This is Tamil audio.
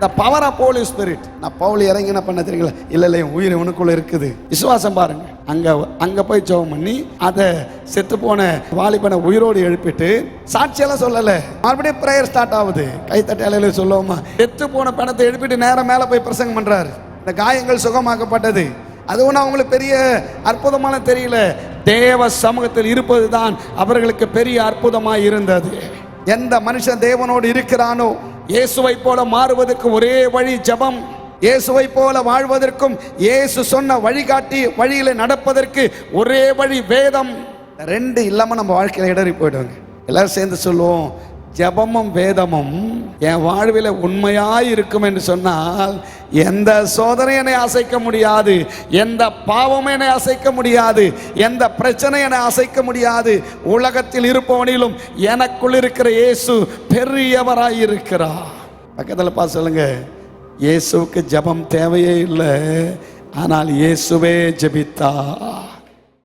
the power of Holy Spirit. நான் பவுல் இறங்கி என்ன பண்ண தெரியுங்களா? இல்ல என் உயிர் உனக்குள்ள இருக்குது. விசுவாசம் பாருங்க. அங்க போய் ஜெபம் பண்ணி அதை செத்து போன வாலிபனை உயிரோடு எழுப்பிட்டு சாட்சியெல்லாம் சொல்லல. மறுபடியும் பிரேயர் ஸ்டார்ட் ஆகுது. கைத்தட்டாலையில சொல்லுவோமா, செத்து போன பணத்தை எழுப்பிட்டு நேரம் மேல போய் பிரசங்கம் பண்றாரு. இந்த காயங்கள் சுகமாக்கப்பட்டது. அது ஒன்றும் அவங்களுக்கு பெரிய அற்புதமான தெரியல. தேவ சமூகத்தில் இருப்பதுதான் அவர்களுக்கு பெரிய அற்புதமாய் இருந்தது. எந்த மனுஷன் தேவனோடு இருக்கிறானோ இயேசுவை போல மாறுவதற்கு ஒரே வழி ஜெபம். இயேசுவை போல வாழ்வதற்கும் இயேசு சொன்ன வழிகாட்டி வழியில நடப்பதற்கு ஒரே வழி வேதம். ரெண்டு இல்லாம நம்ம வாழ்க்கையில இடறி போயிடுவாங்க. எல்லாரும் சேர்ந்து சொல்லுவோம், ஜெபமும் வேதமும் என் வாழ்வில் உண்மையாய் இருக்கும் என்று சொன்னால் எந்த சோதனை என்னை அசைக்க முடியாது, எந்த பாவம் என்னை அசைக்க முடியாது, எந்த பிரச்சனை என்னை அசைக்க முடியாது. உலகத்தில் இருப்பவனிலும் எனக்குள் இருக்கிற இயேசு பெரியவராய் இருக்கிறார். பக்கத்தில் பார்த்து சொல்லுங்க, இயேசுவுக்கு ஜெபம் தேவையே இல்லை, ஆனால் இயேசுவே ஜெபித்தார்.